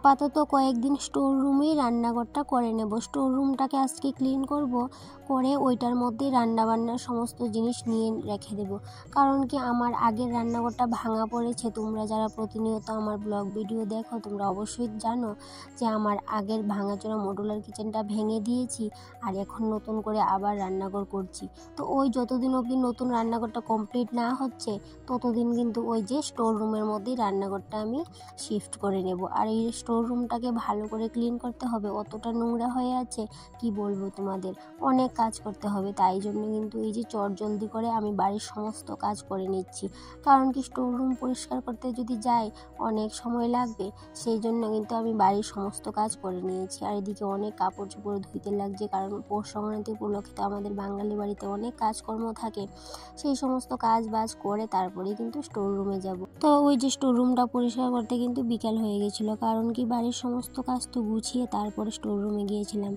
আপাতত কয়েকদিন স্টোর রুমেই রান্নাঘরটা করে নেব। স্টোর রুমটাকে আজকে ক্লিন করব, করে ওইটার মধ্যেই রান্নাবান্নার সমস্ত জিনিস নিয়ে রেখে দেব। কারণ কি আমার আগের রান্নাঘরটা ভাঙা পড়েছে। তোমরা যারা প্রতিনিয়ত আমার ব্লগ ভিডিও দেখো তোমরা অবশ্যই জানো যে আমার আগের ভাঙাচোরা মডুলার কিচেনটা ভেঙে দিয়েছি আর এখন নতুন করে আবার রান্নাঘর করছি। তো ওই যতদিন অবধি নতুন রান্নাঘরটা কমপ্লিট না হচ্ছে ততদিন কিন্তু ওই যে স্টোর রুমের মধ্যেই রান্নাঘরটা আমি শিফট করে নেব। আর এই স্টোর রুমটাকে ভালো করে ক্লিন করতে হবে, অতটা নোংরা হয়ে আছে কি বলবো তোমাদের, অনেক কাজ করতে হবে। তাই জন্য কিন্তু এই যে চটজলদি করে আমি বাড়ির সমস্ত কাজ করে নিচ্ছি। কারণ কি স্টোর রুম পরিষ্কার করতে যদি যাই অনেক সময় লাগবে, সেই জন্য কিন্তু আমি বাড়ির সমস্ত কাজ করে নিয়েছি। আর এদিকে অনেক কাপড় চোপড় ধুইতে লাগছে, কারণ পৌষ সংক্রান্তি উপলক্ষে তো আমাদের বাঙালি বাড়িতে অনেক কাজকর্ম থাকে। সেই সমস্ত কাজ বাজ করে তারপরে কিন্তু স্টোর রুমে যাব। তো ওই যে স্টোর রুমটা পরিষ্কার করতে কিন্তু বিকাল হয়ে গেছিলো, কারণ কি বাড়ির সমস্ত কাজ তো গুছিয়ে তারপরে স্টোর রুমে গিয়েছিলাম।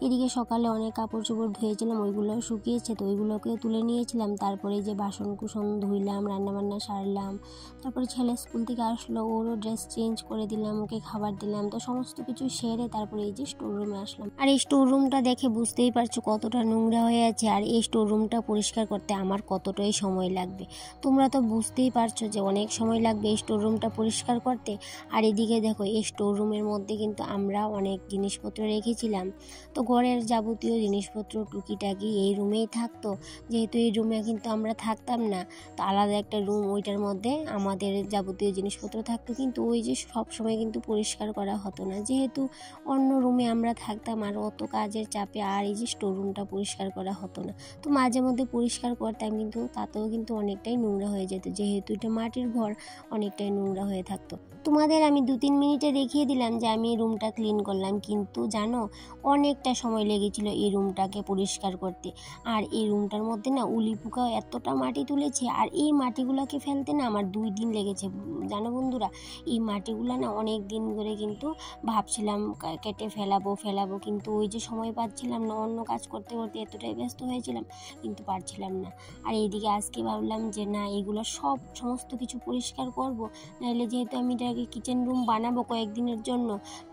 এদিকে সকালে অনেক কাপড় চোপড় ধুয়েছিলাম, ওইগুলোও শুকিয়েছে, তো ওইগুলোকে তুলে নিয়েছিলাম। তারপরে যে বাসন কুসন ধুইলাম, রান্নাবান্না সারলাম। তারপরে ছেলে স্কুল থেকে আসলো, ওরও ড্রেস চেঞ্জ করে দিলাম, ওকে খাবার দিলাম। তো সমস্ত কিছু সেরে তারপরে এই যে স্টোর রুমে আসলাম। আর এই স্টোর রুমটা দেখে বুঝতেই পারছো কতটা নোংরা হয়ে আছে। আর এই স্টোর রুমটা পরিষ্কার করতে আমার কতটাই সময় লাগবে। তোমরা তো বুঝতেই পারছো যে অনেক সময় লাগবে এই স্টোর রুমটা পরিষ্কার করতে। আর এদিকে দেখো এই স্টোর রুমের মধ্যে কিন্তু আমরা অনেক জিনিসপত্র রেখেছিলাম। তো ঘরের যাবতীয় জিনিসপত্র টুকিটাকি এই রুমেই থাকতো। যেহেতু এই রুমে কিন্তু আমরা থাকতাম না, তো আলাদা একটা রুম, ওইটার মধ্যে আমাদের যাবতীয় জিনিসপত্র থাকতো। কিন্তু ওই যে সব সময় কিন্তু পরিষ্কার করা হতো না, যেহেতু অন্য রুমে আমরা থাকতাম আর অত কাজের চাপে আর এই যে স্টোর রুমটা পরিষ্কার করা হতো না। তো মাঝে মধ্যে পরিষ্কার করতাম, কিন্তু তাতেও কিন্তু অনেকটাই নোংরা হয়ে যেত, যেহেতু এটা মাটির ঘর অনেকটাই নোংরা হয়ে থাকতো। তোমাদের আমি 2-3 মিনিটে দেখিয়ে দিলাম যে আমি এই রুমটা ক্লিন করলাম, কিন্তু জানো অনেকটা সময় লেগেছিল এই রুমটাকে পরিষ্কার করতে। আর এই রুমটার মধ্যে না উলি পোকা এতটা মাটি তুলেছে, আর এই মাটিগুলোকে ফেলতে না আমার 2 দিন লেগেছে। জানো বন্ধুরা, এই মাটিগুলো না অনেক দিন ধরে কিন্তু ভাবছিলাম কেটে ফেলাবো, কিন্তু ওই যে সময় পাচ্ছিলাম না, অন্য কাজ করতে করতে এতটাই ব্যস্ত হয়েছিলাম কিন্তু পারছিলাম না। আর এইদিকে আজকে ভাবলাম যে না, এগুলো সমস্ত কিছু পরিষ্কার করব, নাহলে যেহেতু আমি এটাকে কিচেন রুম বানাবো কয়েকদিনের জন্য,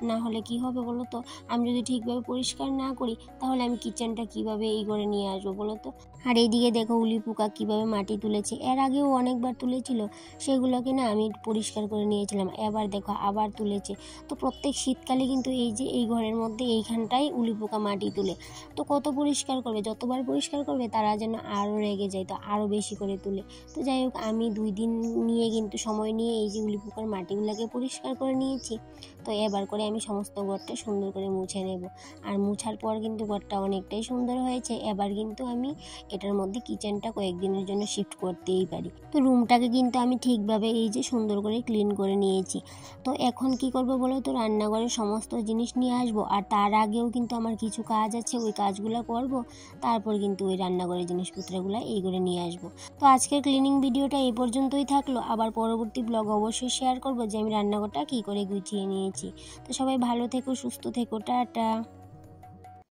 না হলে কি হবে বলো তো, আমি যদি ঠিকভাবে পরিষ্কার না করি তাহলে আমি কিচেনটা কিভাবে এই করে নিয়ে আসবো বলো তো। আর এইদিকে দেখো উলি পোকা কীভাবে মাটি তুলেছে, এর আগেও অনেকবার তুলেছিল, সেগুলোকে না আমি পরিষ্কার করে নিয়েছিলাম, এবার দেখো আবার তুলেছে। তো প্রত্যেক শীতকালে কিন্তু এই যে এই ঘরের মধ্যে এইখানটাই উলি পোকা মাটি তুলে। তো কত পরিষ্কার করবে, যতবার পরিষ্কার করবে তারা যেন আরও রেগে যায়, তো আরও বেশি করে তুলে। তো যাই হোক, আমি 2 দিন নিয়ে কিন্তু সময় নিয়ে এই যে উলি পোকার মাটিগুলোকে পরিষ্কার করে নিয়েছি। তো এবার করে আমি সমস্ত ঘরটা সুন্দর করে মুছে নেব। আর মুছার পর কিন্তু ঘরটা অনেকটাই সুন্দর হয়েছে। এবার কিন্তু আমি এটার মধ্যে কিচেনটা কয়েকদিনের জন্য শিফট করতেই পারি। তো রুমটাকে কিন্তু আমি ঠিকভাবে এই যে সুন্দর করে ক্লিন করে নিয়েছি। তো এখন কি করব বলো তো, রান্নাঘরের সমস্ত জিনিস নিয়ে আসবো, আর তার আগেও কিন্তু আমার কিছু কাজ আছে, ওই কাজগুলো করব, তারপর কিন্তু ওই রান্নাঘরের জিনিসপত্রগুলো এই করে নিয়ে আসবো। তো আজকের ক্লিনিং ভিডিওটা এই পর্যন্তই থাকলো। আবার পরবর্তী ব্লগ অবশ্যই শেয়ার করব যে আমি রান্নাঘরটা কী করে গুছিয়ে নিয়েছি। তো সবাই ভালো থেকো, সুস্থ থেকো, টাটা।